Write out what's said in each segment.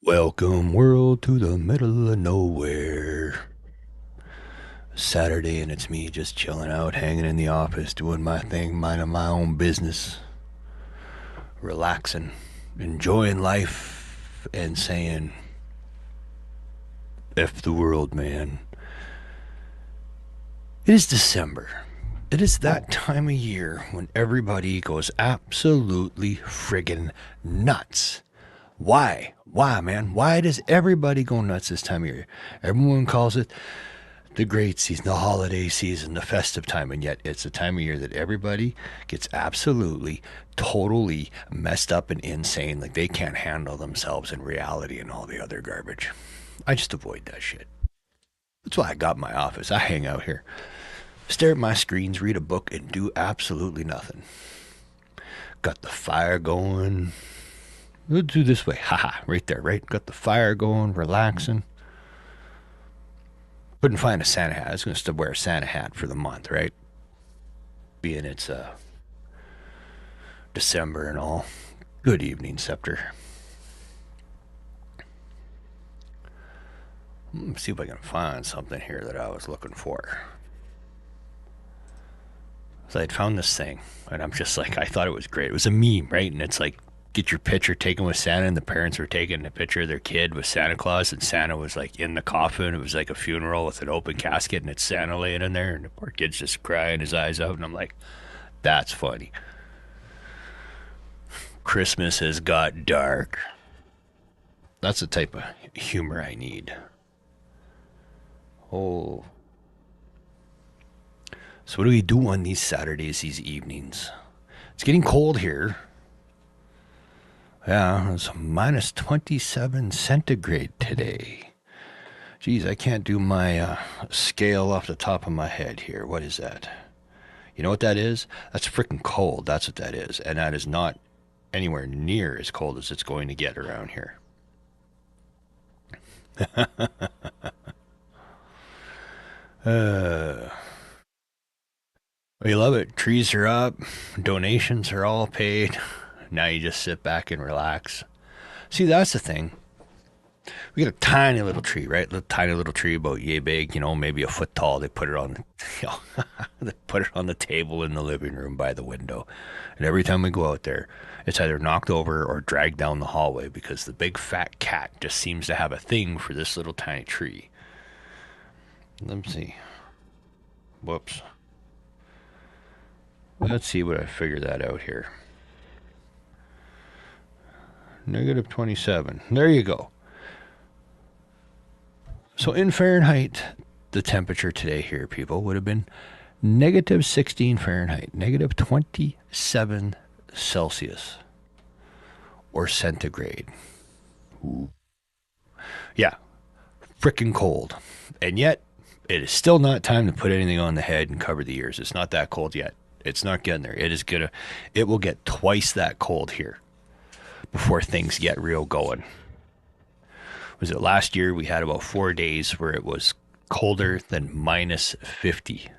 Welcome, world, to the middle of nowhere. Saturday, and it's me just chilling out, hanging in the office, doing my thing, minding my own business, relaxing, enjoying life, and saying, F the world, man. It is December. It is that time of year when everybody goes absolutely friggin' nuts. Why? Why, man? Why does everybody go nuts this time of year? Everyone calls it the great season, the holiday season, the festive time, and yet it's a time of year that everybody gets absolutely, totally messed up and insane, like they can't handle themselves in reality and all the other garbage. I just avoid that shit. That's why I got my office. I hang out here, stare at my screens, read a book, and do absolutely nothing. Got the fire going. We'll do this way. Haha, right there, right? Got the fire going, relaxing. Couldn't find a Santa hat. I was going to still wear a Santa hat for the month, right? Being it's December and all. Good evening, Scepter. Let's see if I can find something here that I was looking for. So I'd found this thing, and I'm just like, I thought it was great. It was a meme, right? And it's like, get your picture taken with Santa, and the parents were taking a picture of their kid with Santa Claus, and Santa was like in the coffin. It was like a funeral with an open casket, and it's Santa laying in there, and the poor kid's just crying his eyes out. And I'm like, that's funny. Christmas has got dark. That's the type of humor I need. Oh. So what do we do on these Saturdays, these evenings? It's getting cold here. Yeah, it's minus 27 centigrade today. Geez, I can't do my scale off the top of my head here. What is that? You know what that is? That's freaking cold. That's what that is. And that is not anywhere near as cold as it's going to get around here. uh, we love it. Trees are up. Donations are all paid. Now you just sit back and relax. See, that's the thing. We got a tiny little tree, right? A tiny little tree about yay big, maybe a foot tall. They put it on, they put it on the table in the living room by the window. And every time we go out there, it's either knocked over or dragged down the hallway because the big fat cat just seems to have a thing for this little tiny tree. Let me see. Whoops. Let's see what I figure that out here. Negative 27. There you go. So in Fahrenheit, the temperature today here, people, would have been negative 16 Fahrenheit, negative 27 Celsius, or centigrade. Ooh. Yeah, freaking cold. And yet, it is still not time to put anything on the head and cover the ears. It's not that cold yet. It's not getting there. It will get twice that cold here before things get real going. Was it last year we had about 4 days where it was colder than minus 50.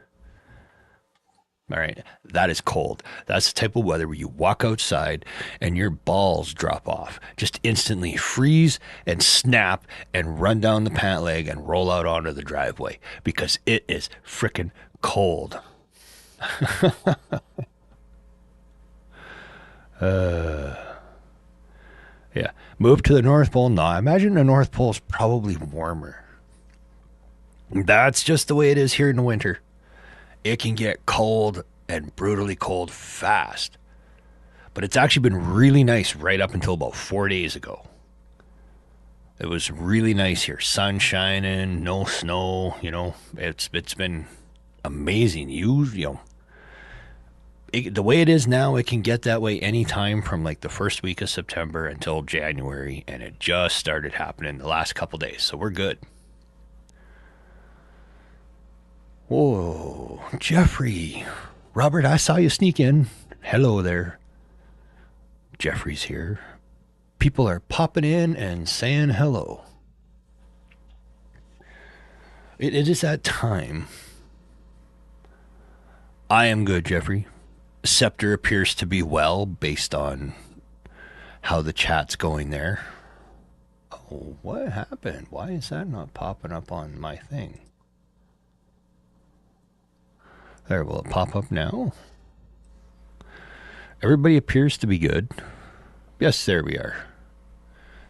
All right, that is cold. That's the type of weather where you walk outside and your balls drop off. Just instantly freeze and snap and run down the pant leg and roll out onto the driveway because it is frickin' cold. Yeah. Move to the North Pole? No, I imagine the North Pole is probably warmer. That's just the way it is here in the winter. It can get cold and brutally cold fast. But it's actually been really nice right up until about 4 days ago. It was really nice here. Sun shining, no snow, it's been amazing. The way it is now, it can get that way anytime from like the first week of September until January, and it just started happening the last couple days, so we're good. Whoa, Jeffrey. Robert, I saw you sneak in. Hello there. Jeffrey's here. People are popping in and saying hello. It is that time. I am good, Jeffrey. Scepter appears to be well based on how the chat's going there. What happened? Why is that not popping up on my thing? There, will it pop up now? Everybody appears to be good. Yes, there we are.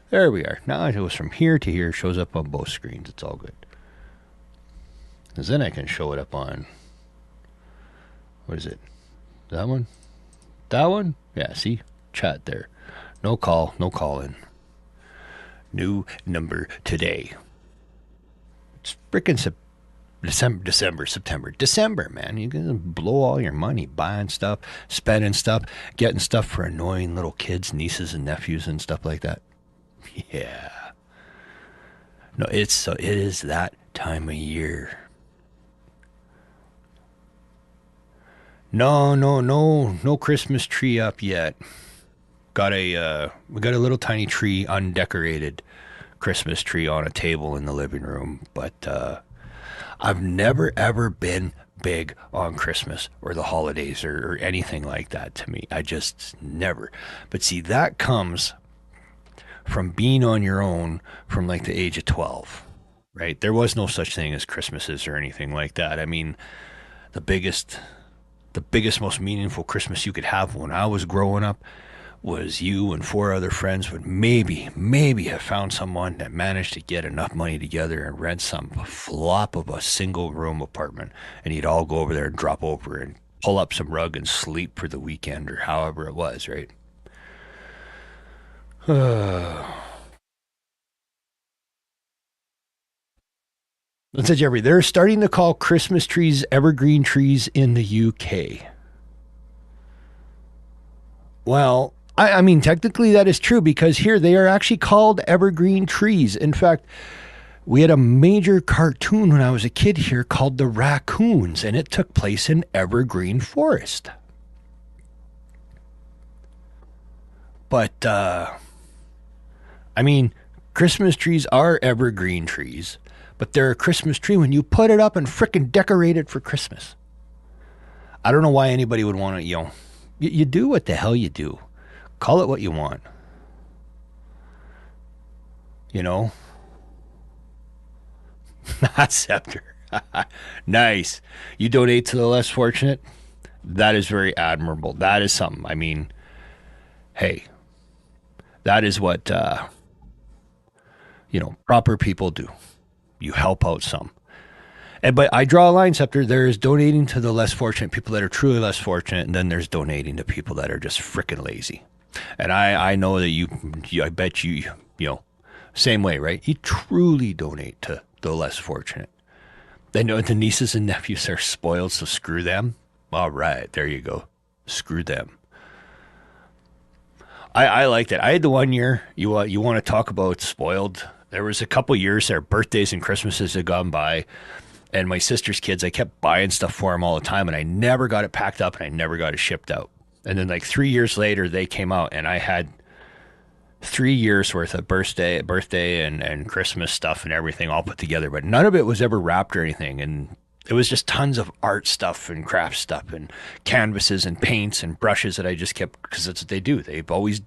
There we are. Now it goes from here to here, shows up on both screens. It's all good. Because then I can show it up on, what is it? That one? That one? Yeah, see? Chat there. No call, no call in. New number today. It's freaking December, man. You're going to blow all your money buying stuff, spending stuff, getting stuff for annoying little kids, nieces and nephews and stuff like that. Yeah. No, it is that time of year. No Christmas tree up yet. We got a little tiny tree, undecorated Christmas tree on a table in the living room, but I've never ever been big on Christmas or the holidays or anything like that to me. I just never. But see, that comes from being on your own from like the age of 12, right? There was no such thing as Christmases or anything like that. I mean, the biggest, most meaningful Christmas you could have when I was growing up was you and 4 other friends would maybe have found someone that managed to get enough money together and rent some flop of a single room apartment, and you'd all go over there and drop over and pull up some rug and sleep for the weekend or however it was, right? That's it, Jeffrey. They're starting to call Christmas trees evergreen trees in the UK. Well, I mean, technically that is true because here they are actually called evergreen trees. In fact, we had a major cartoon when I was a kid here called The Raccoons, and it took place in Evergreen Forest. But, I mean, Christmas trees are evergreen trees, but they're a Christmas tree when you put it up and frickin' decorate it for Christmas. I don't know why anybody would want to, you do what the hell you do. Call it what you want. Scepter. Nice. You donate to the less fortunate? That is very admirable. That is something. I mean, hey, that is what, proper people do. You help out some. But I draw a line, Scepter. There is donating to the less fortunate, people that are truly less fortunate, and then there's donating to people that are just freaking lazy. And I know that I bet you, same way, right? You truly donate to the less fortunate. They know the nieces and nephews are spoiled, so screw them. All right, there you go. Screw them. I like that. I had the one year, you want to talk about spoiled. There was a couple years there, birthdays and Christmases had gone by, and my sister's kids, I kept buying stuff for them all the time, and I never got it packed up, and I never got it shipped out. And then like 3 years later, they came out, and I had 3 years worth of birthday and Christmas stuff and everything all put together, but none of it was ever wrapped or anything. And it was just tons of art stuff and craft stuff and canvases and paints and brushes that I just kept, because that's what they do. They've always,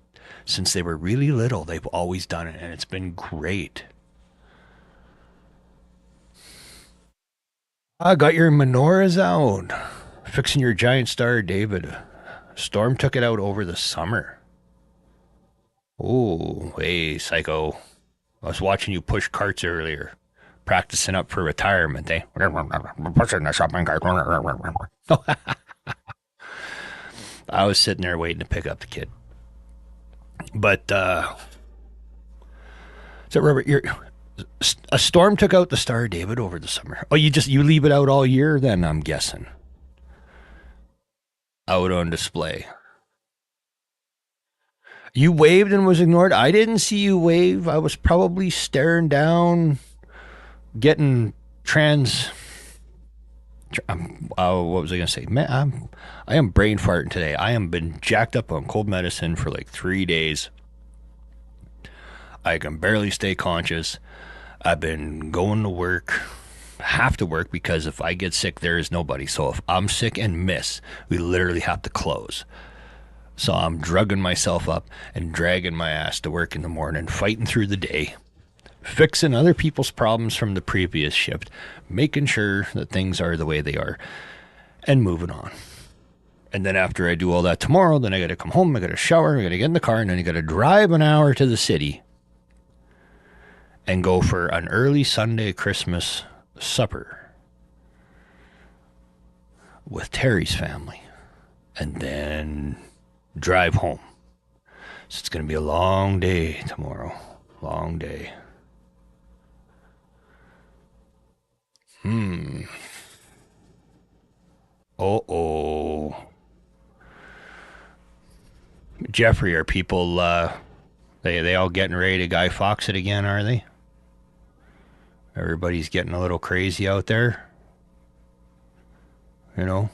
since they were really little, they've always done it, and it's been great. I got your menorahs out. Fixing your giant Star of David. Storm took it out over the summer. Oh, hey, psycho. I was watching you push carts earlier. Practicing up for retirement, eh? Pushing the shopping cart. I was sitting there waiting to pick up the kid. But, so Robert, a storm took out the Star of David over the summer. Oh, you leave it out all year then, I'm guessing. Out on display. You waved and was ignored. I didn't see you wave. I was probably staring down, getting what was I going to say? Man, I am brain farting today. I am been jacked up on cold medicine for like 3 days. I can barely stay conscious. I've been going to work, have to work, because if I get sick, there is nobody. So if I'm sick and miss, we literally have to close. So I'm drugging myself up and dragging my ass to work in the morning, fighting through the day. fixing other people's problems from the previous shift, making sure that things are the way they are, and moving on. And then after I do all that tomorrow, then I got to come home, I got to shower, I got to get in the car, and then I got to drive an hour to the city and go for an early Sunday Christmas supper with Terry's family, and then drive home. So it's going to be a long day tomorrow. Long day. Uh-oh. Jeffrey, are people, they all getting ready to Guy Fawkes it again, are they? Everybody's getting a little crazy out there. You know?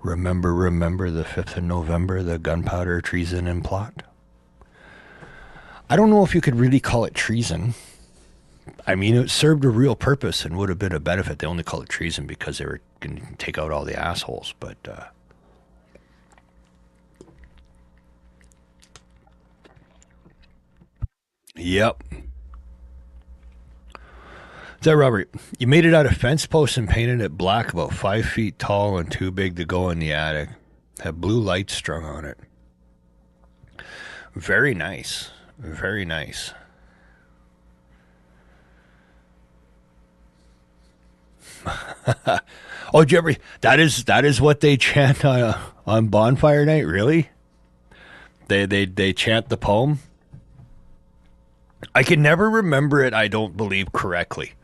Remember the 5th of November, the gunpowder treason and plot? I don't know if you could really call it treason. I mean, it served a real purpose and would have been a benefit. They only call it treason because they were going to take out all the assholes. But, yep. Is that Robert? You made it out of fence posts and painted it black, about 5 feet tall and too big to go in the attic. Had blue lights strung on it. Very nice. Very nice. Oh, Jeffrey, that is what they chant on bonfire night. Really? They chant the poem. I can never remember it. I don't believe correctly.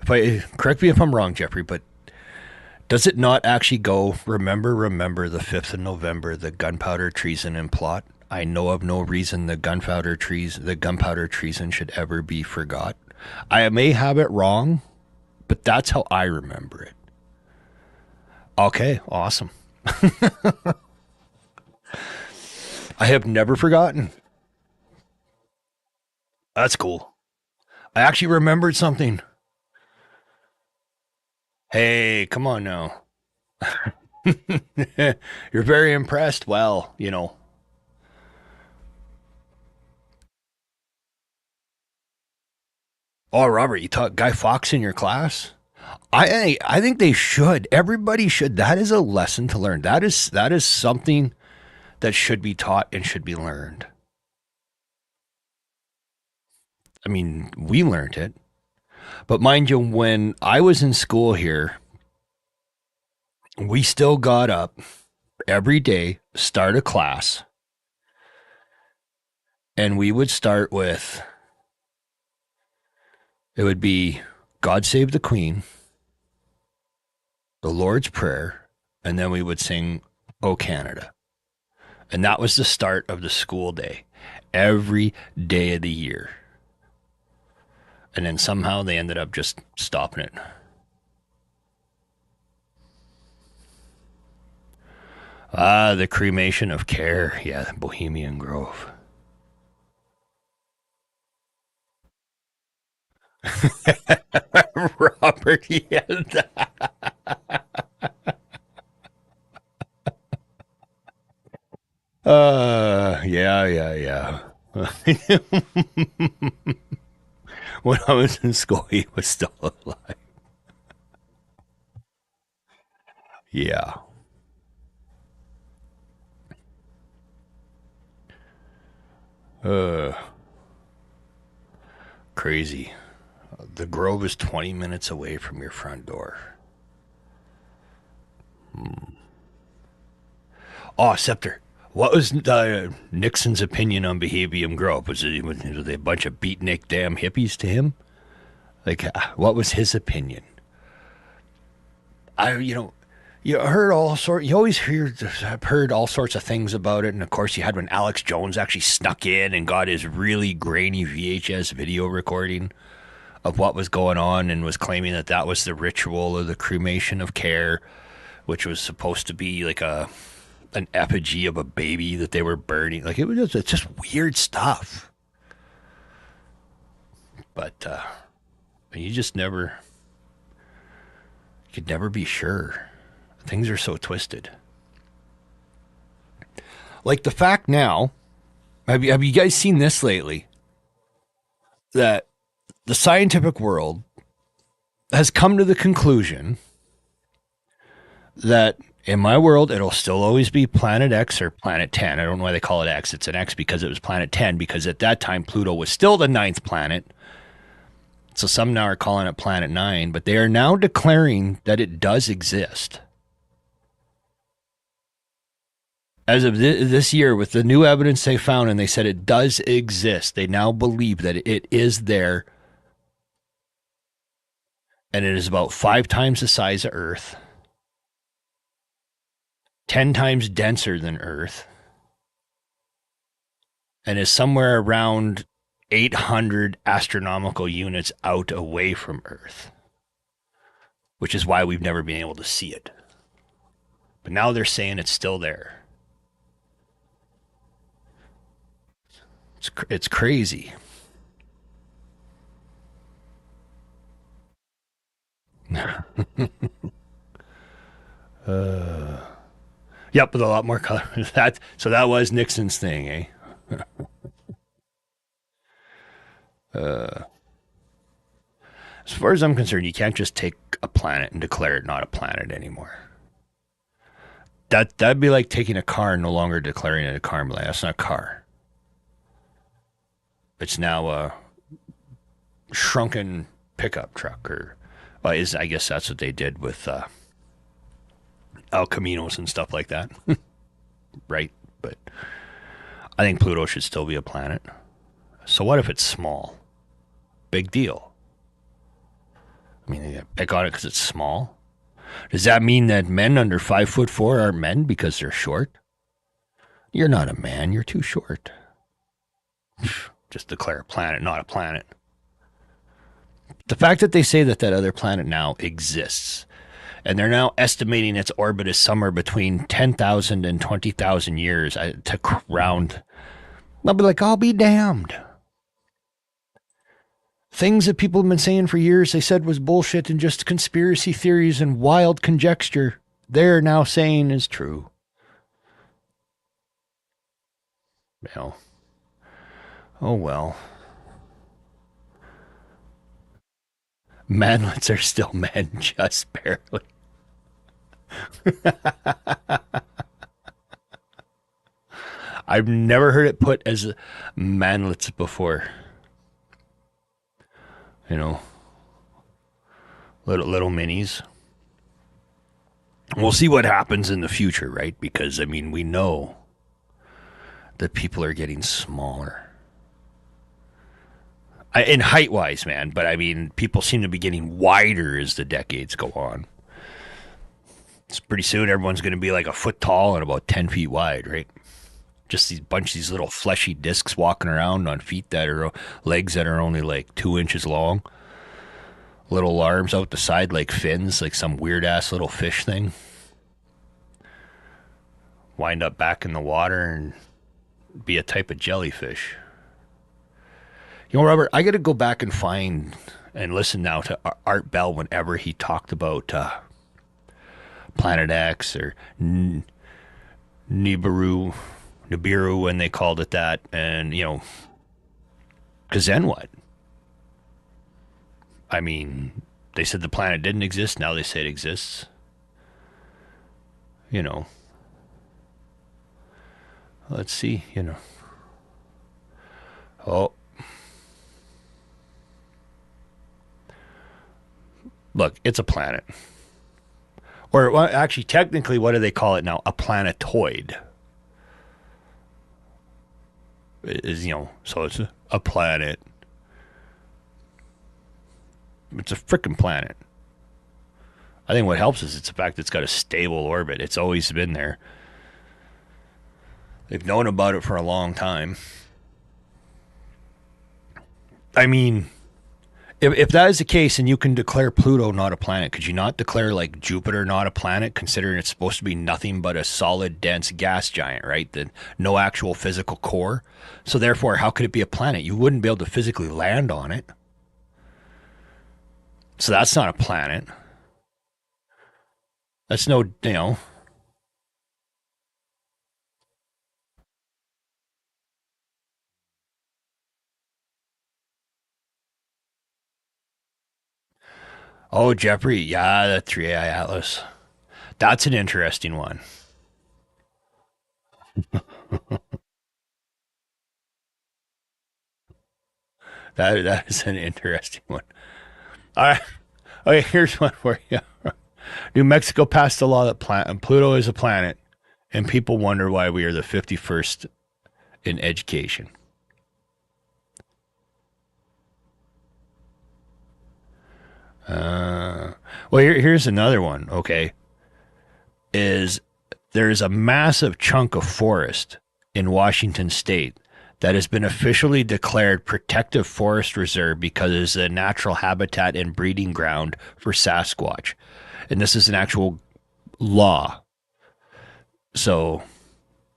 Correct me if I'm wrong, Jeffrey, but does it not actually go? Remember the 5th of November, the gunpowder treason and plot. I know of no reason the gunpowder treason should ever be forgot. I may have it wrong, but that's how I remember it. Okay, awesome. I have never forgotten. That's cool. I actually remembered something. Hey, come on now. You're very impressed. Well, you know. Oh, Robert, you taught Guy Fawkes in your class? I think they should. Everybody should. That is a lesson to learn. That is something that should be taught and should be learned. I mean, we learned it. But mind you, when I was in school here, we still got up every day, start a class, and we would start with, it would be God Save the Queen, the Lord's Prayer, and then we would sing O Canada. And that was the start of the school day, every day of the year. And then somehow they ended up just stopping it. Ah, the cremation of care. Yeah, Bohemian Grove. Robert, yeah. Yeah. When I was in school, he was still alive. Yeah. Uh, Crazy. The Grove is 20 minutes away from your front door. Oh, Scepter. What was Nixon's opinion on Behavium Grove? Was they a bunch of beatnik damn hippies to him? Like, what was his opinion? You heard all sort. You always have heard all sorts of things about it, and of course, you had when Alex Jones actually snuck in and got his really grainy VHS video recording of what was going on, and was claiming that that was the ritual of the cremation of care, which was supposed to be like an effigy of a baby that they were burning. Like it's just weird stuff. But you just never, you could never be sure. Things are so twisted. Like the fact now, have you guys seen this lately? that the scientific world has come to the conclusion that in my world, it'll still always be Planet X or Planet 10. I don't know why they call it X. It's an X because it was Planet 10, because at that time, Pluto was still the ninth planet. So some now are calling it Planet 9, but they are now declaring that it does exist. As of this year, with the new evidence they found, and they said it does exist, they now believe that it is there. And it is about 5 times the size of Earth, 10 times denser than Earth, and is somewhere around 800 astronomical units out away from Earth, which is why we've never been able to see it. But now they're saying it's still there. It's crazy. Yep, with a lot more color. That was Nixon's thing, eh? As far as I'm concerned, you can't just take a planet and declare it not a planet anymore. That'd be like taking a car and no longer declaring it a car. Like, that's not a car. It's now a shrunken pickup truck, or well, I guess that's what they did with El Caminos and stuff like that, right? But I think Pluto should still be a planet. So what if it's small? Big deal. I mean, they pick on it because it's small. Does that mean that men under 5'4" are men because they're short? You're not a man. You're too short. Just declare a planet, not a planet. The fact that they say that that other planet now exists, and they're now estimating its orbit is somewhere between 10,000 and 20,000 years to round, I'll be like, I'll be damned. Things that people have been saying for years they said was bullshit and just conspiracy theories and wild conjecture, they're now saying is true. Well, oh well. Manlets are still men, just barely. I've never heard it put as manlets before. You know, little minis. We'll see what happens in the future, right? Because I mean, we know that people are getting smaller. In height wise, man, but I mean, people seem to be getting wider as the decades go on. It's pretty soon everyone's going to be like a foot tall and about 10 feet wide, right? Just these bunch of these little fleshy discs walking around on feet that are legs that are only like 2 inches long. Little arms out the side like fins, like some weird ass little fish thing. Wind up back in the water and be a type of jellyfish. You know, Robert, I got to go back and find and listen now to Art Bell whenever he talked about Planet X or Nibiru, when they called it that, and you know, because then what? I mean, they said the planet didn't exist. Now they say it exists. You know, let's see. You know, oh. Look, it's a planet. Or well, actually, technically, what do they call it now? A planetoid. Is, you know, so it's a planet. It's a freaking planet. I think what helps is it's the fact that it's got a stable orbit. It's always been there. They've known about it for a long time. I mean, if that is the case and you can declare Pluto not a planet, could you not declare like Jupiter not a planet, considering it's supposed to be nothing but a solid, dense gas giant, right? That no actual physical core. So therefore, how could it be a planet? You wouldn't be able to physically land on it. So that's not a planet. That's no, you know. Oh, Jeffrey, yeah, the 3i Atlas. That's an interesting one. That is an interesting one. All right. Okay, here's one for you. New Mexico passed a law that Pluto is a planet, and people wonder why we are the 51st in education. Well, here's another one. Okay, is there's a massive chunk of forest in Washington State that has been officially declared protective forest reserve because it is a natural habitat and breeding ground for Sasquatch, and this is an actual law. So,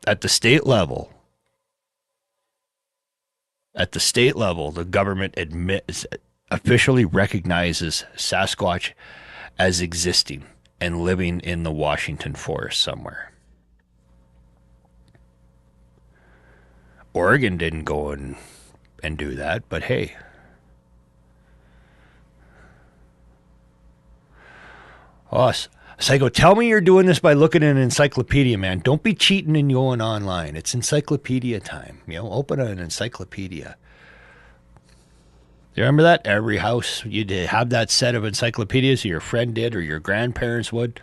at the state level, the government admits officially recognizes Sasquatch as existing and living in the Washington forest somewhere. Oregon didn't go and do that, but hey. Oh, Psycho, tell me you're doing this by looking at an encyclopedia, man. Don't be cheating and going online. It's encyclopedia time. Open an encyclopedia. You remember that? Every house, you'd have that set of encyclopedias your friend did or your grandparents would.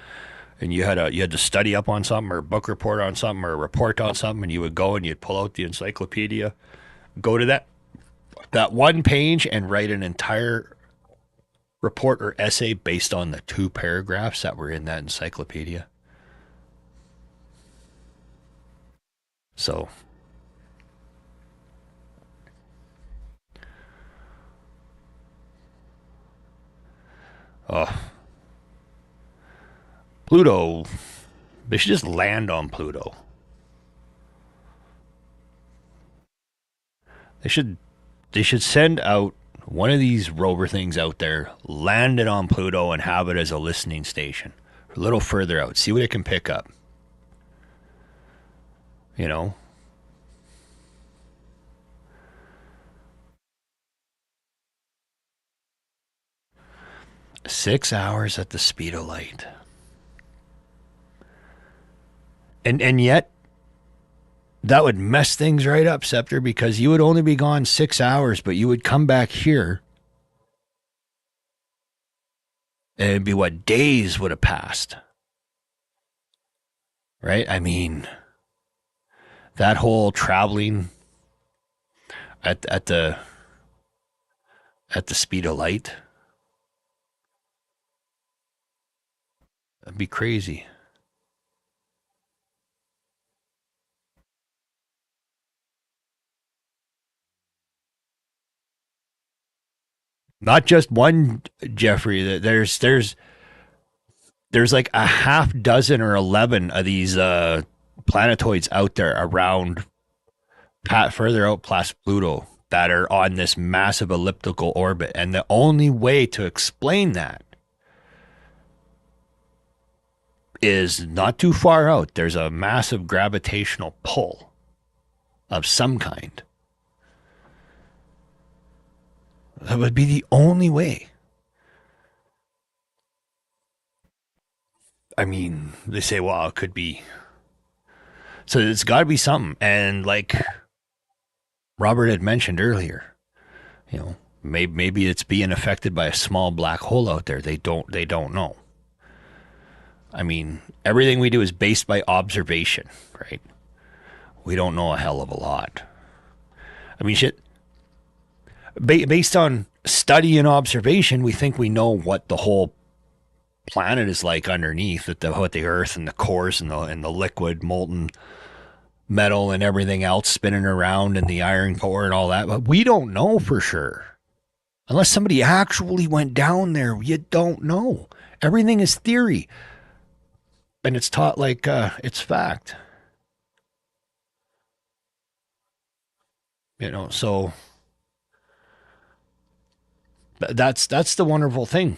And you had to study up on something or a book report on something or a report on something, and you would go and you'd pull out the encyclopedia, go to that one page and write an entire report or essay based on the 2 paragraphs that were in that encyclopedia. So, Pluto, they should just land on Pluto. They should send out one of these rover things out there, land it on Pluto, and have it as a listening station. A little further out, see what it can pick up. You know, 6 hours at the speed of light, and yet that would mess things right up, Scepter, because you would only be gone 6 hours, but you would come back here, and it'd be what days would have passed, right? I mean, that whole traveling at the speed of light, that'd be crazy. Not just one, Jeffrey. There's like a half dozen or 11 of these planetoids out there around further out past Pluto that are on this massive elliptical orbit, and the only way to explain that is not too far out. There's a massive gravitational pull of some kind. That would be the only way. I mean, they say, well, it could be. So it's got to be something. And like Robert had mentioned earlier, maybe it's being affected by a small black hole out there. They don't know. I mean, everything we do is based by observation, right? We don't know a hell of a lot. I mean, shit. Based on study and observation, we think we know what the whole planet is like underneath, what the Earth and the cores and the liquid molten metal and everything else spinning around and the iron core and all that. But we don't know for sure. Unless somebody actually went down there, you don't know. Everything is theory. And it's taught like it's fact. So that's the wonderful thing.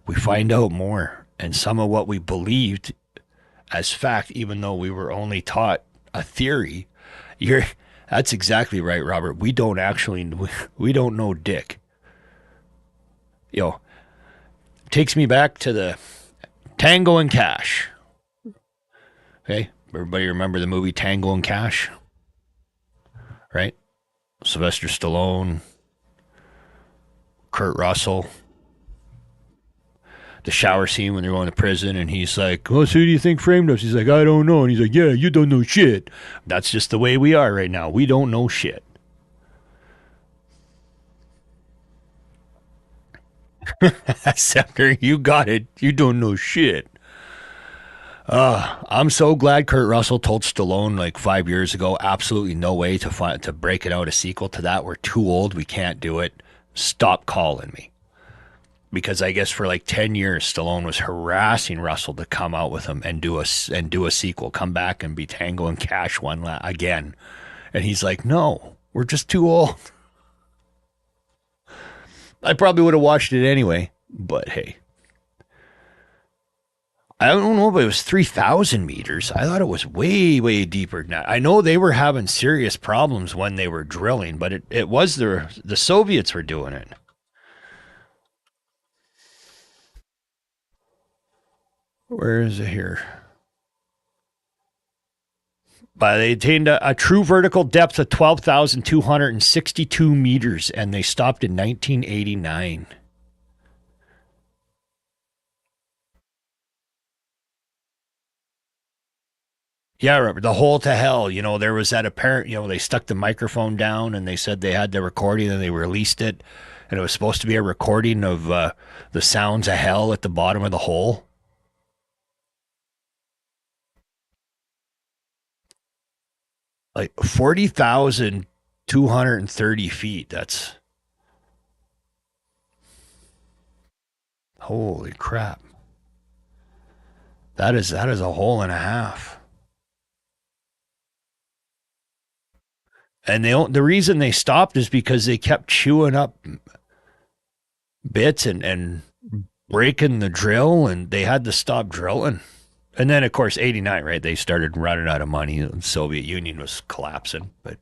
We find out more, and some of what we believed as fact, even though we were only taught a theory. That's exactly right, Robert. We don't know dick. You know, takes me back to the Tango and Cash. Okay, everybody remember the movie Tango and Cash, right? Sylvester Stallone, Kurt Russell. The shower scene when they're going to prison, and he's like, "Well, so who do you think framed us?" He's like, "I don't know." And he's like, "Yeah, you don't know shit." That's just the way we are right now. We don't know shit. Scepter, you got it. You don't know shit. I'm so glad Kurt Russell told Stallone like 5 years ago, absolutely no way to break it out a sequel to that. We're too old. We can't do it. Stop calling me. Because I guess for like 10 years, Stallone was harassing Russell to come out with him and do a sequel, come back and be Tango and Cash again. And he's like, no, we're just too old. I probably would have watched it anyway, but hey. I don't know if it was 3,000 meters. I thought it was way, way deeper than that. I know they were having serious problems when they were drilling, but it was the Soviets were doing it. Where is it here? But they attained a true vertical depth of 12,262 meters, and they stopped in 1989. Yeah, remember the hole to hell. There was that apparent. They stuck the microphone down, and they said they had the recording, and they released it, and it was supposed to be a recording of the sounds of hell at the bottom of the hole. Like 40,230 feet. That's holy crap. That is a hole and a half. And the reason they stopped is because they kept chewing up bits and breaking the drill, and they had to stop drilling. And then, of course, 89, right? They started running out of money. The Soviet Union was collapsing, but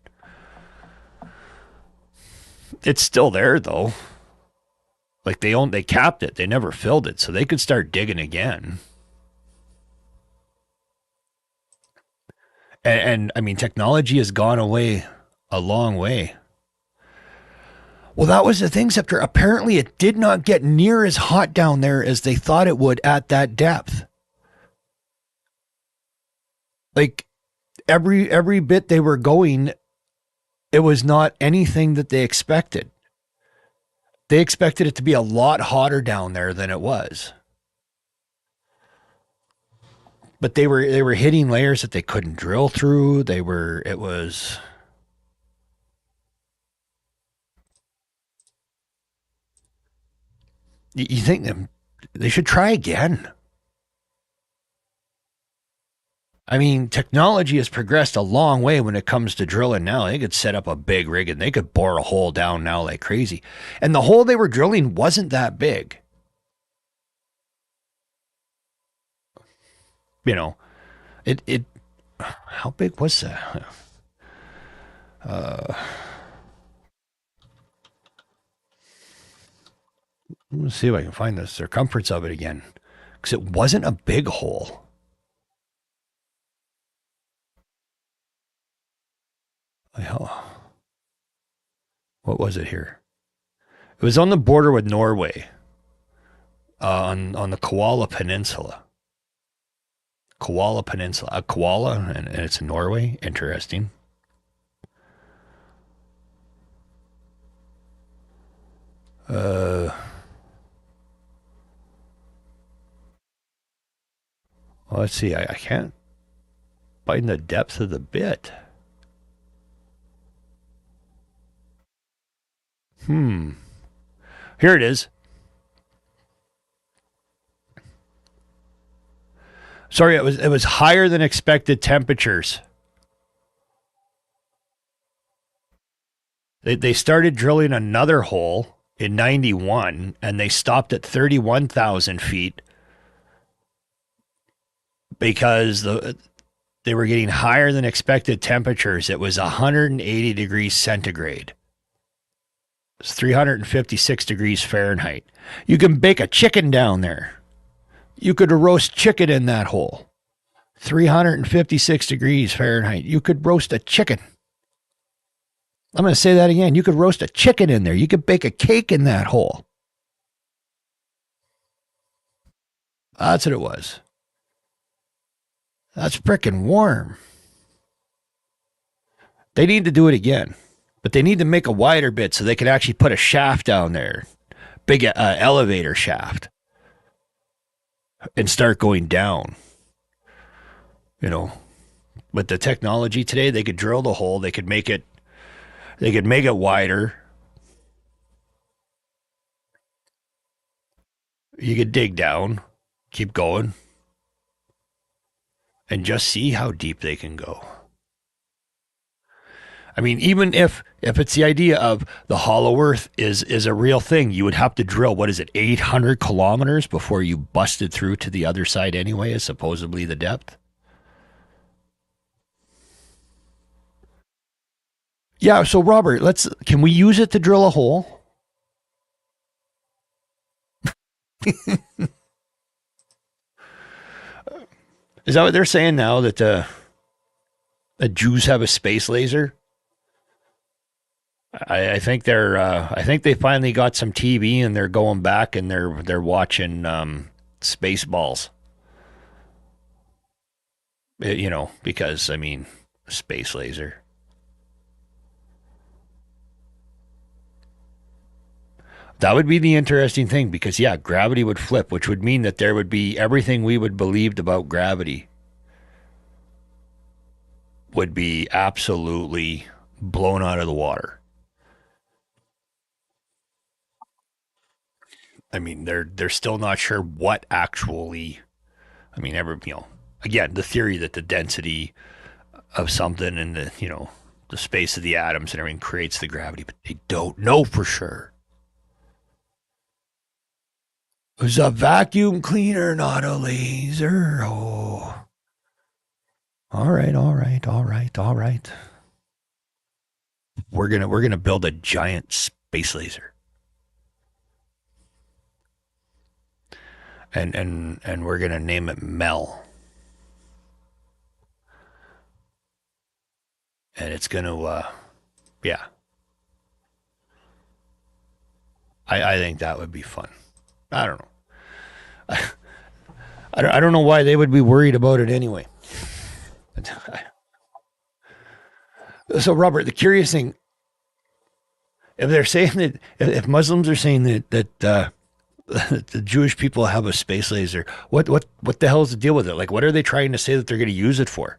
it's still there, though. Like they capped it. They never filled it, so they could start digging again. And I mean, technology has gone away a long way. Well, that was the thing, Scepter. Apparently, it did not get near as hot down there as they thought it would at that depth. Like every bit they were going, it was not anything that they expected. They expected it to be a lot hotter down there than it was. But they were hitting layers that they couldn't drill through. It was you think they should try again. I mean, technology has progressed a long way when it comes to drilling now. They could set up a big rig and they could bore a hole down now like crazy. And the hole they were drilling wasn't that big. You know, it how big was that? Uh, let's see if I can find the circumference of it again. Because it wasn't a big hole. What was it here? It was on the border with Norway, on the Koala Peninsula. Koala Peninsula, a koala, and it's in Norway. Interesting. Uh, well, let's see. I can't find the depth of the bit. Here it is. Sorry, it was higher than expected temperatures. They started drilling another hole in 91 and they stopped at 31,000 feet because they were getting higher than expected temperatures. It was 180 degrees centigrade. It's 356 degrees Fahrenheit. You can bake a chicken down there. You could roast chicken in that hole. 356 degrees Fahrenheit. You could roast a chicken. I'm going to say that again. You could roast a chicken in there. You could bake a cake in that hole. That's what it was. That's frickin' warm. They need to do it again, but they need to make a wider bit so they can actually put a shaft down there, big elevator shaft, and start going down. You know, with the technology today, they could drill the hole. They could make it wider. You could dig down, keep going, and just see how deep they can go. I mean, even if it's the idea of the hollow earth is a real thing, you would have to drill, what is it, 800 kilometers before you busted through to the other side anyway, is supposedly the depth. Yeah, so Robert, can we use it to drill a hole? Is that what they're saying now, that the Jews have a space laser? I think I think they finally got some TV and they're going back and they're watching Spaceballs. You know, because I mean, space laser. That would be the interesting thing because yeah, gravity would flip, which would mean that there would be everything we would believed about gravity would be absolutely blown out of the water. I mean, they're still not sure what actually. I mean, again, the theory that the density of something and the space of the atoms and everything creates the gravity, but they don't know for sure. It was a vacuum cleaner, not a laser. Oh, all right, all right, all right, all right. We're gonna build a giant space laser, and we're gonna name it Mel, and it's gonna yeah. I think that would be fun. I don't know. I don't know why they would be worried about it anyway. So, Robert, the curious thing, if they're saying that, if Muslims are saying that the Jewish people have a space laser, what the hell is the deal with it? Like, what are they trying to say that they're going to use it for?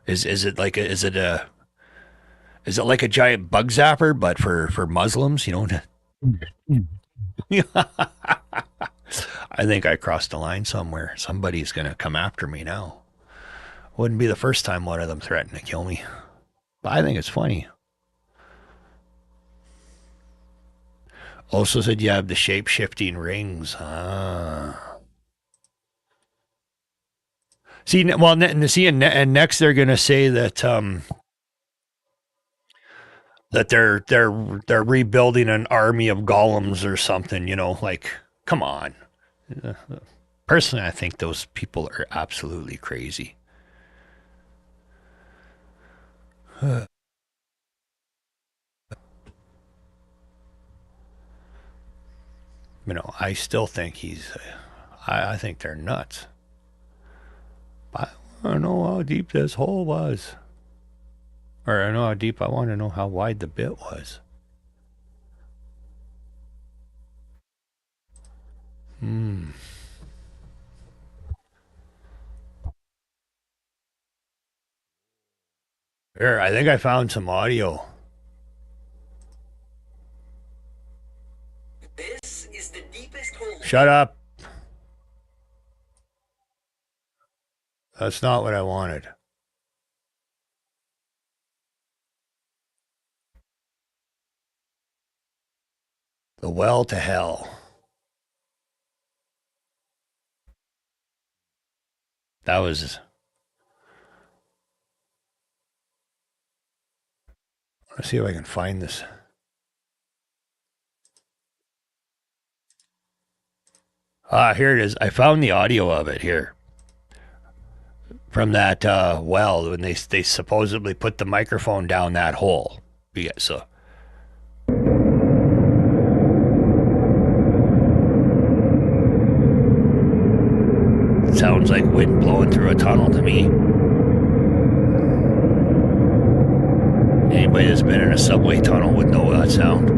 Is it like is it like a giant bug zapper, but for Muslims? You know. I think I crossed a line somewhere. Somebody's going to come after me now. Wouldn't be the first time one of them threatened to kill me. But I think it's funny. Also said you have the shape shifting rings. Ah. See, well, and next they're going to say that they're rebuilding an army of golems or something. You know, like come on. Personally, I think those people are absolutely crazy. I still think I think they're nuts. But I don't know how deep this hole was. Or I know how deep, I want to know how wide the bit was. Hmm. Here, I think I found some audio. This is the deepest hole. Shut up. That's not what I wanted. The well to hell. That was. Let's see if I can find this. Here it is. I found the audio of it here from that well when they supposedly put the microphone down that hole. Yeah, so sounds like wind blowing through a tunnel to me. Anybody that's been in a subway tunnel would know that sound.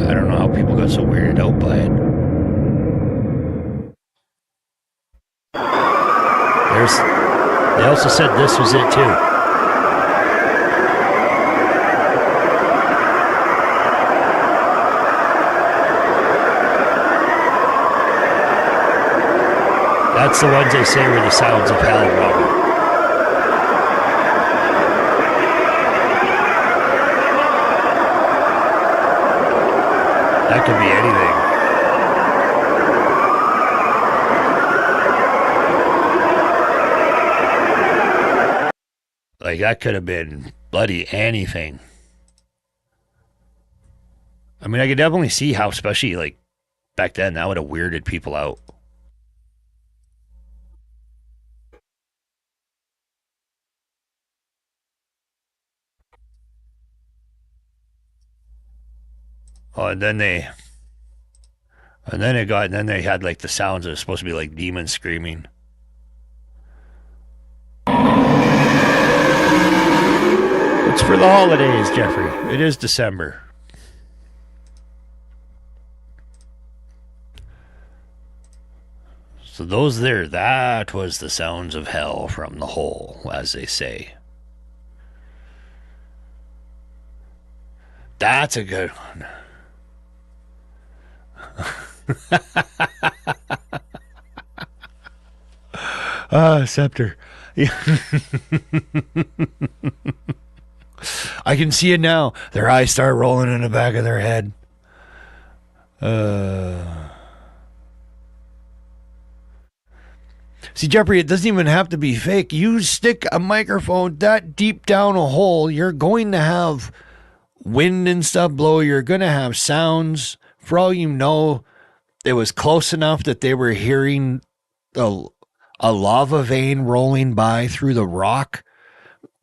I don't know how people got so weirded out by it. They also said this was it too. That's the ones they say were the sounds of hell, Robert. That could be anything. Like, that could have been bloody anything. I mean, I could definitely see how, especially, like, back then, that would have weirded people out. Oh, and then they had like the sounds that are supposed to be like demons screaming. It's for the holidays, Jeffrey. It is December. So those there, that was the sounds of hell from the hole, as they say. That's a good one. Scepter. Yeah. I can see it now. Their eyes start rolling in the back of their head. See, Jeffrey, it doesn't even have to be fake. You stick a microphone that deep down a hole, you're going to have wind and stuff blow. You're going to have sounds. For all you know, it was close enough that they were hearing a lava vein rolling by through the rock.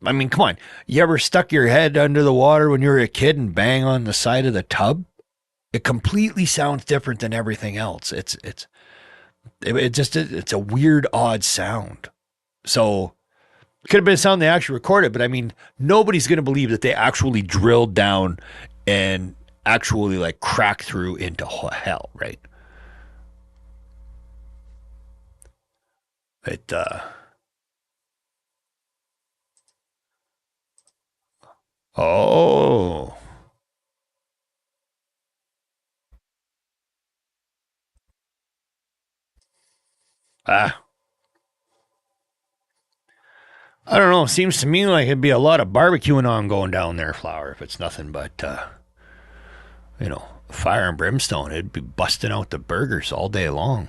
I mean, come on. You ever stuck your head under the water when you were a kid and bang on the side of the tub? It completely sounds different than everything else. It's a weird, odd sound. So it could have been a sound they actually recorded, but I mean, nobody's going to believe that they actually drilled down and actually like cracked through into hell, right? It, oh. I don't know. Seems to me like it'd be a lot of barbecuing on going down there, Flower, if it's nothing but, fire and brimstone. It'd be busting out the burgers all day long.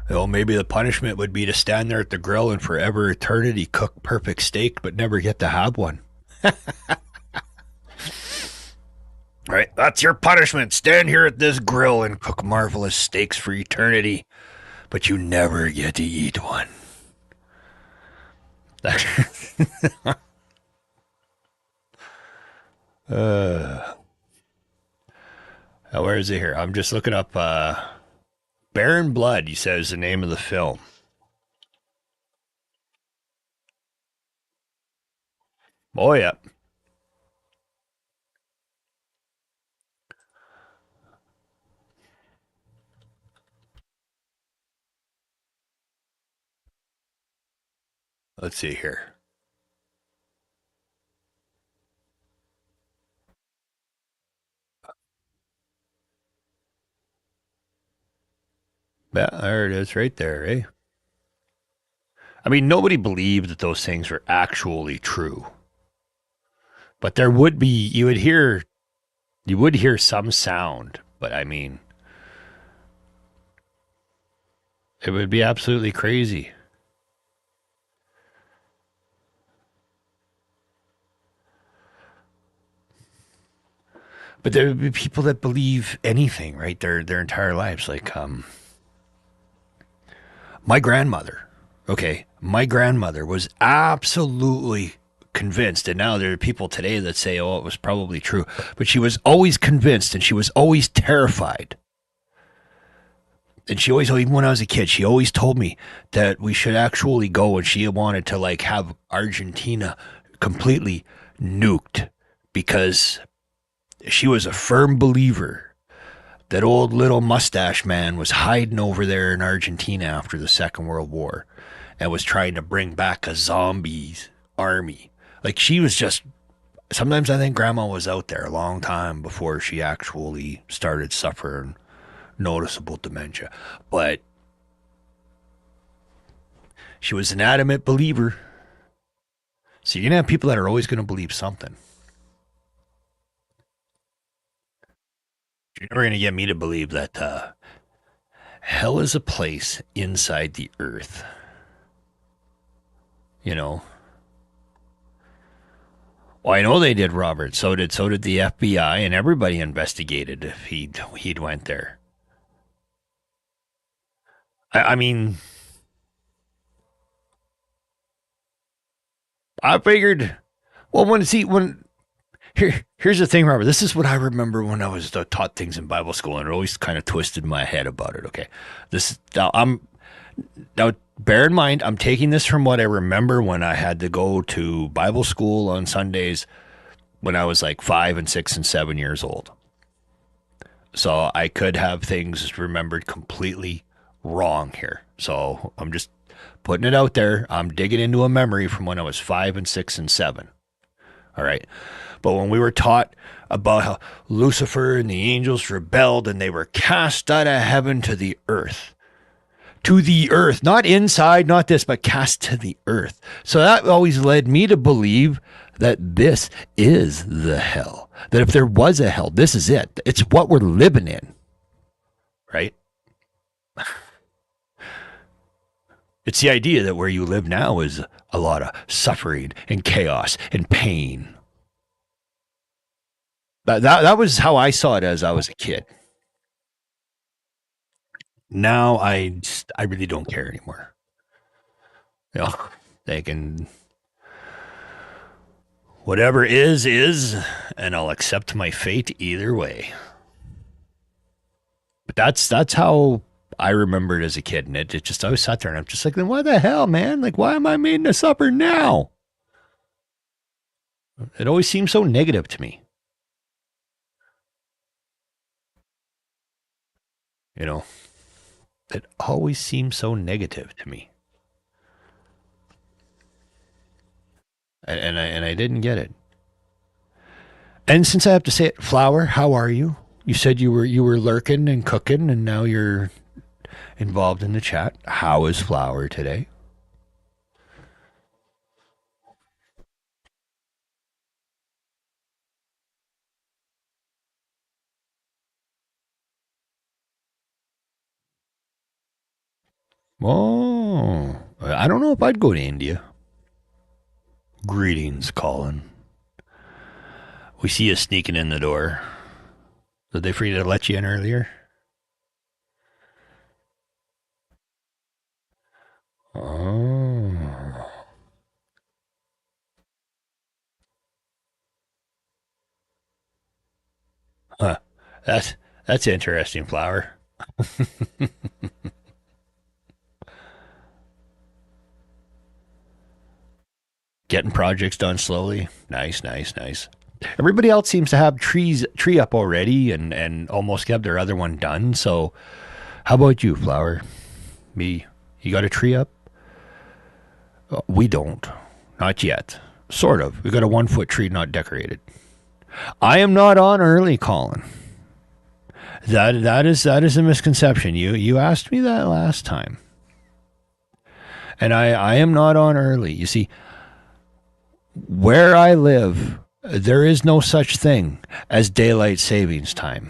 Maybe the punishment would be to stand there at the grill and forever eternity cook perfect steak, but never get to have one. Right? That's your punishment. Stand here at this grill and cook marvelous steaks for eternity, but you never get to eat one. Where is it here? I'm just looking up Baron Blood, he says the name of the film. Oh, yeah. Let's see here. Yeah, there it is right there, eh? I mean, nobody believed that those things were actually true. But there would be, you would hear some sound, but I mean, it would be absolutely crazy. But there would be people that believe anything, right? Their entire lives. Like my grandmother. Okay, my grandmother was absolutely convinced, and now there are people today that say, "Oh, it was probably true," but she was always convinced, and she was always terrified. And she always, even when I was a kid, she always told me that we should actually go, and she wanted to like have Argentina completely nuked because she was a firm believer that old little mustache man was hiding over there in Argentina after the Second World War and was trying to bring back a zombies army. Like she was just, sometimes I think grandma was out there a long time before she actually started suffering noticeable dementia. But she was an adamant believer. So you're going to have people that are always going to believe something. You're never going to get me to believe that hell is a place inside the earth. You know. Well, I know they did, Robert. So did the FBI, and everybody investigated if he'd went there. I mean, I figured. Well, here's the thing, Robert. This is what I remember when I was taught things in Bible school, and it always kind of twisted my head about it. Okay, now bear in mind, I'm taking this from what I remember when I had to go to Bible school on Sundays when I was like 5 and 6 and 7 years old. So I could have things remembered completely wrong here. So I'm just putting it out there. I'm digging into a memory from when I was 5 and 6 and 7. All right. But when we were taught about how Lucifer and the angels rebelled and they were cast out of heaven to the earth, not inside, not this, but cast to the earth. So that always led me to believe that this is the hell. That if there was a hell, this is it. It's what we're living in. Right? It's the idea that where you live now is a lot of suffering and chaos and pain. That was how I saw it as I was a kid. Now I really don't care anymore. You know, they can, whatever is, and I'll accept my fate either way. But that's how I remember it as a kid, and it just, I always sat there and I'm just like, then why the hell, man? Like, why am I made to suffer now? It always seems so negative to me. You know, it always seems so negative to me. And I didn't get it. And since I have to say it, Flower, how are you? You said you were lurking and cooking, and now you're involved in the chat. How is Flower today? Oh, I don't know if I'd go to India. Greetings, Colin. We see you sneaking in the door. Did they forget to let you in earlier? Oh. Huh. That's interesting, Flower. Getting projects done slowly. Nice. Everybody else seems to have tree up already and almost have their other one done. So how about you, Flower? Me, you got a tree up? We don't. Not yet. Sort of. We got a 1 foot tree not decorated. I am not on early, Colin. That is a misconception. You asked me that last time. And I am not on early. You see, where I live, there is no such thing as daylight savings time.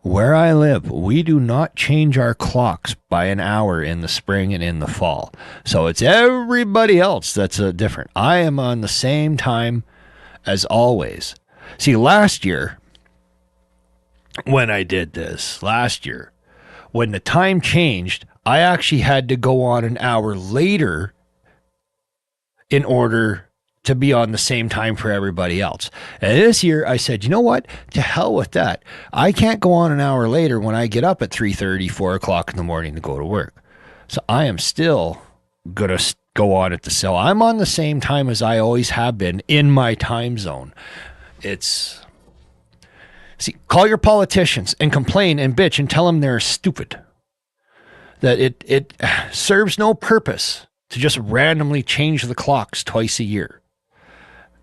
Where I live, we do not change our clocks by an hour in the spring and in the fall. So it's everybody else that's different. I am on the same time as always. See, last year, when I did this, when the time changed, I actually had to go on an hour later in order to be on the same time for everybody else. And this year I said, you know what? To hell with that. I can't go on an hour later when I get up at 3:30, 4 o'clock in the morning to go to work. So I am still going to go on at the cell. I'm on the same time as I always have been in my time zone. See, call your politicians and complain and bitch and tell them they're stupid. That it serves no purpose to just randomly change the clocks twice a year.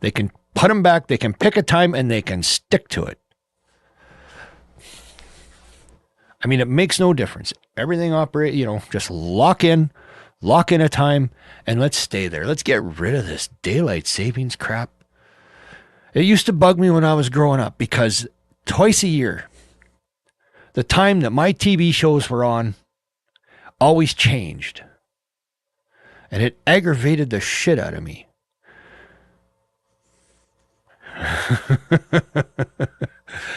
They can put them back, they can pick a time, and they can stick to it. I mean, it makes no difference. Everything operate, just lock in a time, and let's stay there. Let's get rid of this daylight savings crap. It used to bug me when I was growing up because twice a year, the time that my TV shows were on always changed. And it aggravated the shit out of me.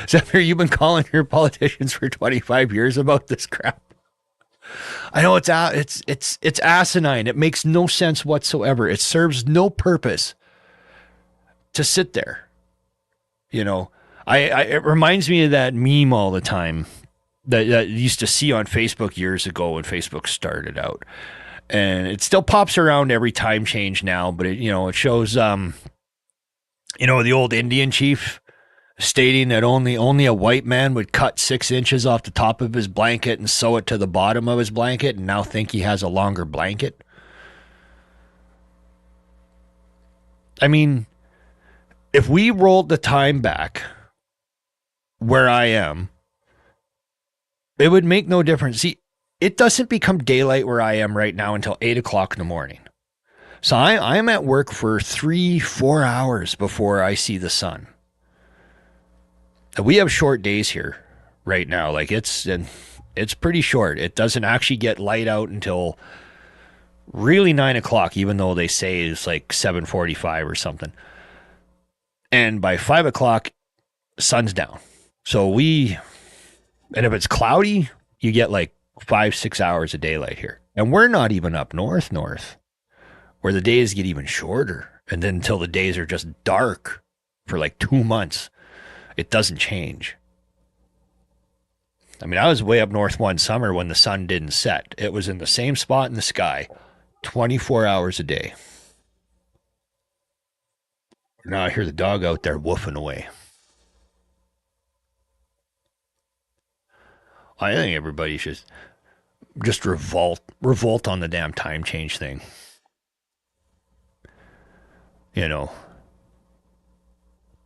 Zephyr, you've been calling your politicians for 25 years about this crap. I know it's asinine. It makes no sense whatsoever. It serves no purpose to sit there. It reminds me of that meme all the time that I used to see on Facebook years ago when Facebook started out. And it still pops around every time change now, but it shows the old Indian chief stating that only a white man would cut 6 inches off the top of his blanket and sew it to the bottom of his blanket and now think he has a longer blanket. I mean, if we rolled the time back where I am, it would make no difference. See, it doesn't become daylight where I am right now until 8 o'clock in the morning. So I'm at work for 3-4 hours before I see the sun. We have short days here right now. Like it's pretty short. It doesn't actually get light out until really 9 o'clock, even though they say it's like 7:45 or something. And by 5 o'clock, sun's down. And if it's cloudy, you get like 5-6 hours of daylight here. And we're not even up north, where the days get even shorter. And then until the days are just dark for like 2 months, it doesn't change. I mean, I was way up north one summer when the sun didn't set. It was in the same spot in the sky, 24 hours a day. Now I hear the dog out there woofing away. I think everybody should just revolt on the damn time change thing.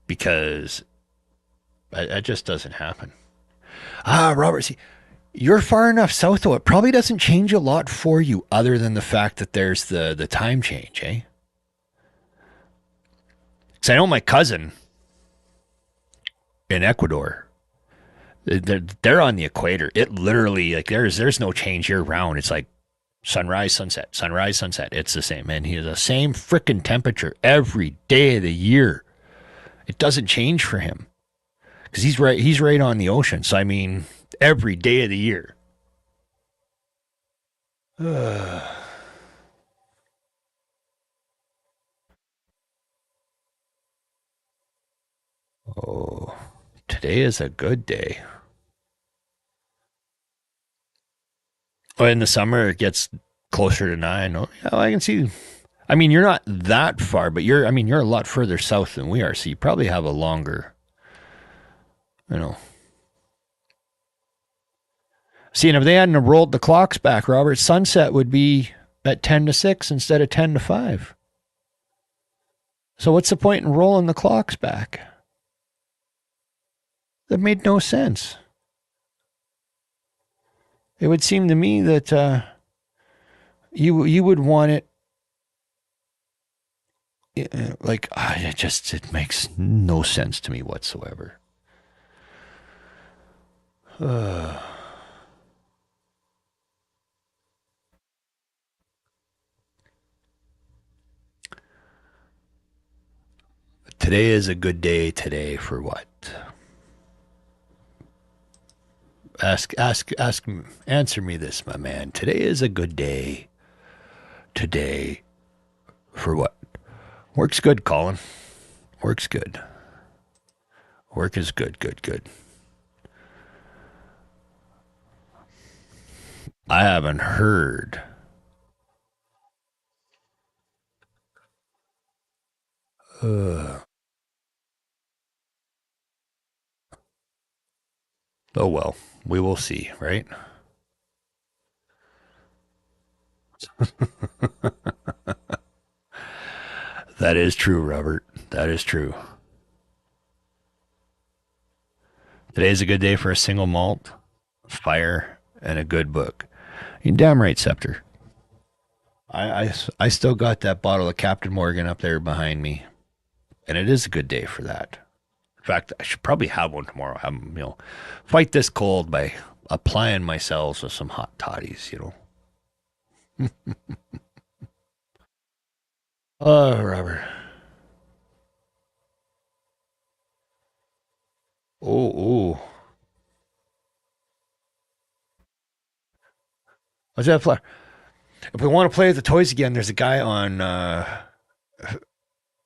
Because it just doesn't happen. Robert, see, you're far enough south, though. It probably doesn't change a lot for you other than the fact that there's the time change, eh? Because I know my cousin in Ecuador, they're on the equator. It literally, like, there's no change year round. It's like sunrise, sunset, sunrise, sunset. It's the same, man. He has the same freaking temperature every day of the year. It doesn't change for him. Because he's right on the ocean. So, I mean, every day of the year. Oh, today is a good day. Oh, in the summer, it gets closer to 9. Oh, yeah, I can see. I mean, you're not that far, but you're a lot further south than we are. So you probably have a longer, See, and if they hadn't rolled the clocks back, Robert, sunset would be at 10 to 6 instead of 10 to 5. So what's the point in rolling the clocks back? That made no sense. It would seem to me that you would want it it makes no sense to me whatsoever. Today is a good day today for what? Answer me this, my man. Today is a good day today for what? Work's good, Colin. Work's good. Work is good, good, good. I haven't heard. Oh well, we will see, right? That is true, Robert. That is true. Today's a good day for a single malt, fire, and a good book. You're damn right, Scepter. I still got that bottle of Captain Morgan up there behind me, and it is a good day for that. In fact, I should probably have one tomorrow. Fight this cold by applying myself with some hot toddies. Oh, Robert. Oh, oh. What's that flower? If we want to play with the toys again, there's a guy on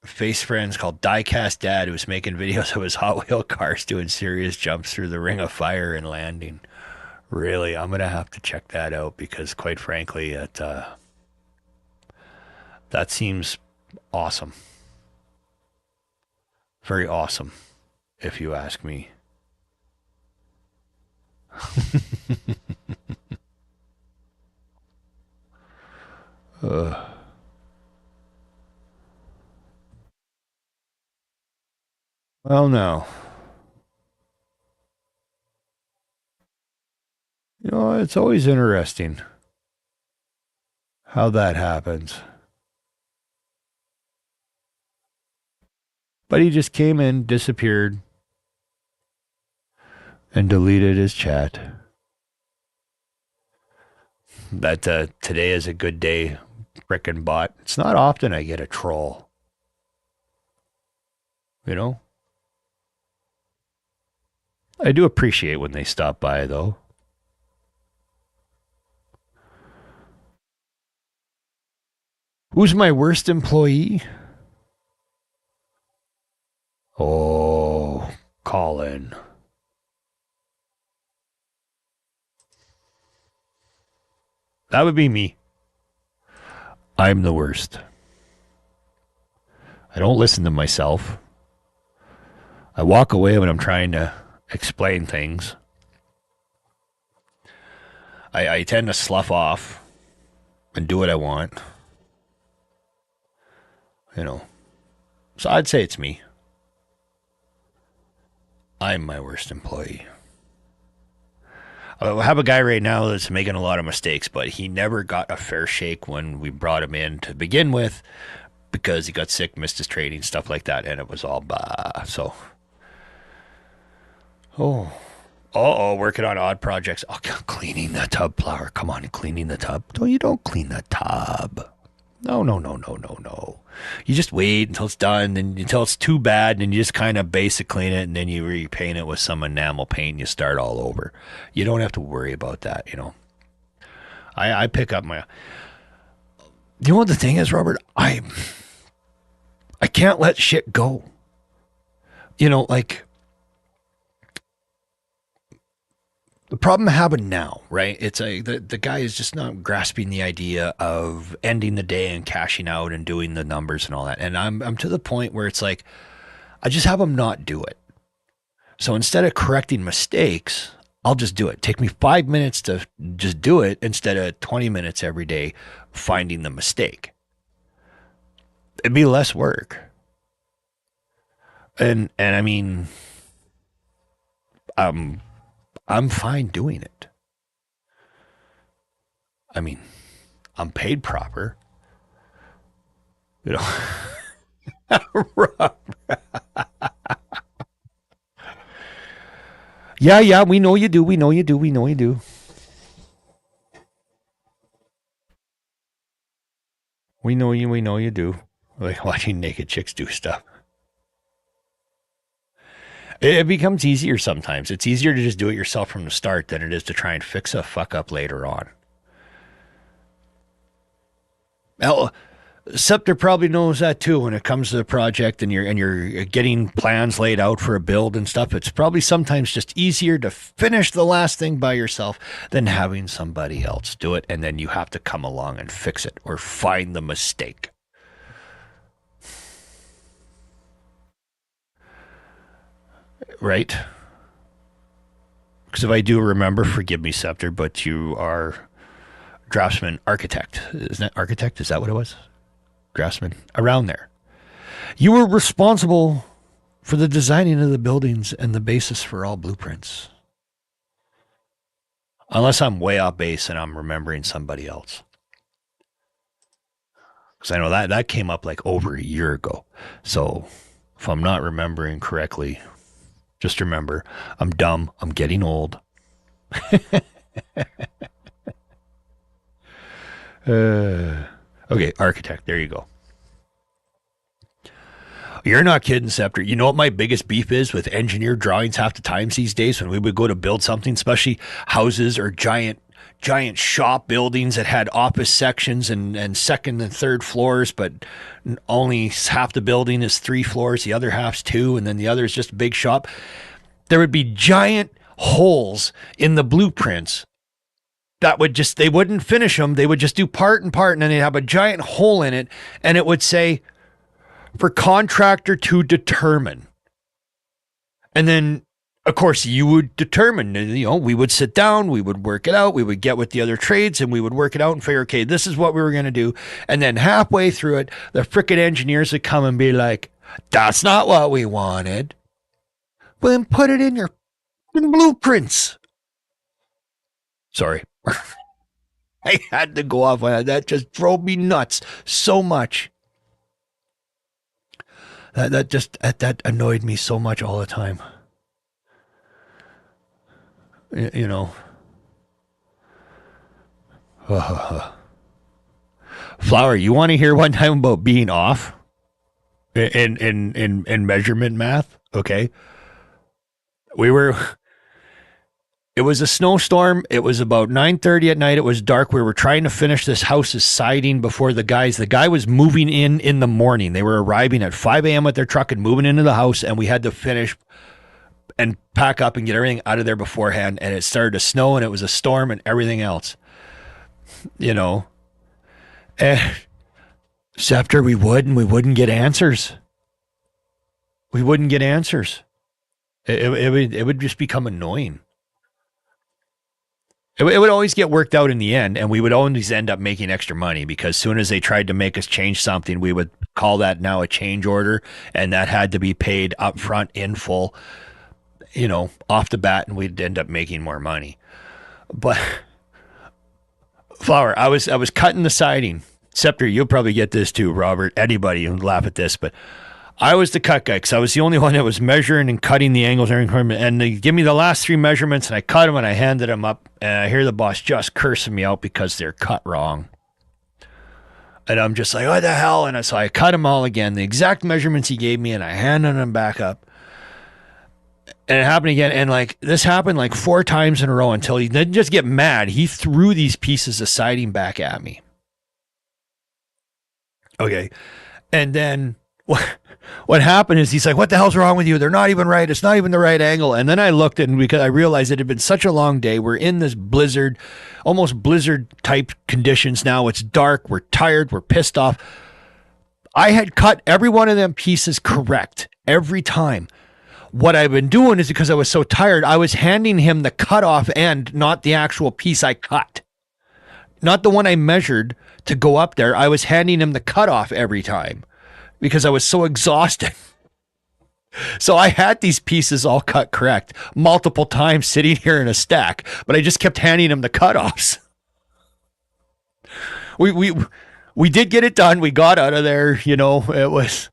Face Friends called Diecast Dad who's making videos of his Hot Wheel cars doing serious jumps through the ring of fire and landing. Really, I'm gonna have to check that out because, quite frankly, that seems awesome. Very awesome, if you ask me. uh, well, no. It's always interesting how that happens. But he just came in, disappeared, and deleted his chat. That today is a good day, frickin' bot. It's not often I get a troll. You know? I do appreciate when they stop by, though. Who's my worst employee? Oh, Colin. That would be me. I'm the worst. I don't listen to myself. I walk away when I'm trying to explain things. I tend to slough off and do what I want. So I'd say it's me. I'm my worst employee. I have a guy right now that's making a lot of mistakes, but he never got a fair shake when we brought him in to begin with because he got sick, missed his training, stuff like that, and it was all bah. So, working on odd projects. Oh, cleaning the tub, Flower. Come on, cleaning the tub. No, you don't clean the tub. No. You just wait until it's done, and until it's too bad, and you just kind of basic clean it, and then you repaint it with some enamel paint, and you start all over. You don't have to worry about that, I pick up my. You know what the thing is, Robert? I can't let shit go. Like the problem happened now, right? It's the guy is just not grasping the idea of ending the day and cashing out and doing the numbers and all that. And I'm to the point where it's like I just have him not do it. So instead of correcting mistakes, I'll just do it. Take me 5 minutes to just do it instead of 20 minutes every day finding the mistake. It'd be less work. And I mean, I'm fine doing it. I mean, I'm paid proper. Yeah, we know you do. We know you do. We know you do. We know you do. Like watching naked chicks do stuff. It becomes easier sometimes. It's easier to just do it yourself from the start than it is to try and fix a fuck up later on. Well, Scepter probably knows that too when it comes to the project and you're getting plans laid out for a build and stuff. It's probably sometimes just easier to finish the last thing by yourself than having somebody else do it, and then you have to come along and fix it or find the mistake. Right? Because if I do remember, forgive me, Scepter, but you are draftsman architect. Isn't that architect? Is that what it was? Draftsman, around there. You were responsible for the designing of the buildings and the basis for all blueprints. Unless I'm way off base and I'm remembering somebody else. Because I know that came up like over a year ago. So if I'm not remembering correctly, just remember, I'm dumb. I'm getting old. Okay, architect. There you go. You're not kidding, Scepter. You know what my biggest beef is with engineer drawings half the times these days when we would go to build something, especially houses or giant shop buildings that had office sections and second and third floors, but only half the building is 3 floors, the other half's 2, and then the other is just a big shop. There would be giant holes in the blueprints that would just, they wouldn't finish them. They would just do part and part, and then they'd have a giant hole in it, and it would say, for contractor to determine. And then, of course, you would determine, we would sit down, we would work it out, we would get with the other trades, and we would work it out and figure, okay, this is what we were going to do. And then halfway through it, the frickin' engineers would come and be like, that's not what we wanted. Well, then put it in your blueprints. Sorry. I had to go off on that. That just drove me nuts so much. That annoyed me so much all the time. You know. Flower, you want to hear one time about being off in measurement math? Okay. It was a snowstorm. It was about 9:30 at night. It was dark. We were trying to finish this house's siding before the guy was moving in the morning. They were arriving at 5 a.m. with their truck and moving into the house, and we had to finish and pack up and get everything out of there beforehand. And it started to snow, and it was a storm and everything else, And Scepter, we wouldn't get answers. We wouldn't get answers. It would just become annoying. It would always get worked out in the end, and we would always end up making extra money because as soon as they tried to make us change something, we would call that now a change order, and that had to be paid up front in full, off the bat, and we'd end up making more money. But Flower, I was cutting the siding. Scepter, you'll probably get this too, Robert. Anybody will laugh at this, but I was the cut guy because I was the only one that was measuring and cutting the angles and they give me the last 3 measurements and I cut them and I handed them up and I hear the boss just cursing me out because they're cut wrong. And I'm just like, what the hell? And so I cut them all again, the exact measurements he gave me, and I handed them back up. And it happened again. And this happened 4 times in a row until he didn't just get mad. He threw these pieces of siding back at me. Okay. And then what happened is he's like, what the hell's wrong with you? They're not even right. It's not even the right angle. And then I looked and because I realized it had been such a long day. We're in this blizzard, almost blizzard type conditions now. It's dark. We're tired. We're pissed off. I had cut every one of them pieces correct every time. What I've been doing is because I was so tired, I was handing him the cutoff end, not the actual piece I cut. Not the one I measured to go up there. I was handing him the cutoff every time because I was so exhausted. So I had these pieces all cut correct multiple times sitting here in a stack, but I just kept handing him the cutoffs. We did get it done. We got out of there. It was,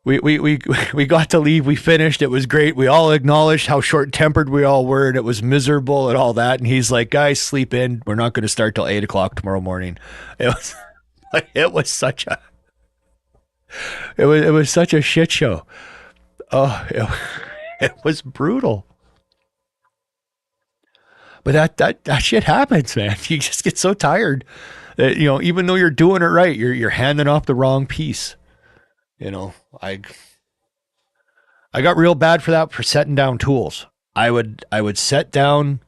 we got to leave. We finished. It was great. We all acknowledged how short-tempered we all were, and it was miserable and all that. And he's like, guys, sleep in. We're not going to start till 8 o'clock tomorrow morning. It was such a shit show. Oh, It was brutal. But that shit happens, man. You just get so tired that, even though you're doing it right, you're handing off the wrong piece. You know, I got real bad for that, for setting down tools. I would set down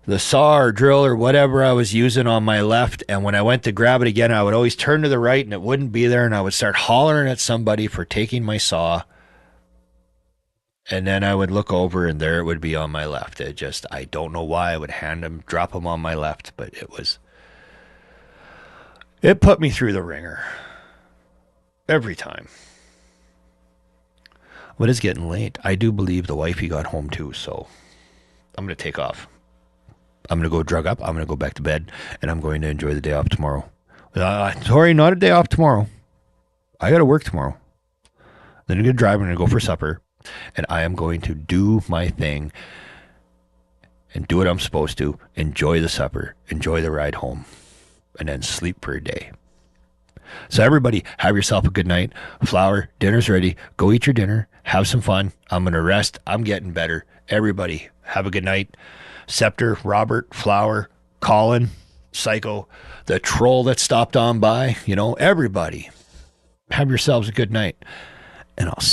the saw or drill or whatever I was using on my left, and when I went to grab it again, I would always turn to the right and it wouldn't be there, and I would start hollering at somebody for taking my saw. And then I would look over and there it would be on my left. I don't know why I would drop them on my left, but it put me through the ringer every time. But it's getting late. I do believe the wifey got home too, so I'm going to take off. I'm going to go drug up. I'm going to go back to bed, and I'm going to enjoy the day off tomorrow. Sorry, not a day off tomorrow. I got to work tomorrow. Then I'm going to drive. I'm going to go for supper, and I am going to do my thing and do what I'm supposed to. Enjoy the supper. Enjoy the ride home, and then sleep for a day. So everybody, have yourself a good night. Flower, dinner's ready. Go eat your dinner. Have some fun. I'm going to rest. I'm getting better. Everybody, have a good night. Scepter, Robert, Flower, Colin, Psycho, the troll that stopped on by, everybody. Have yourselves a good night. And I'll see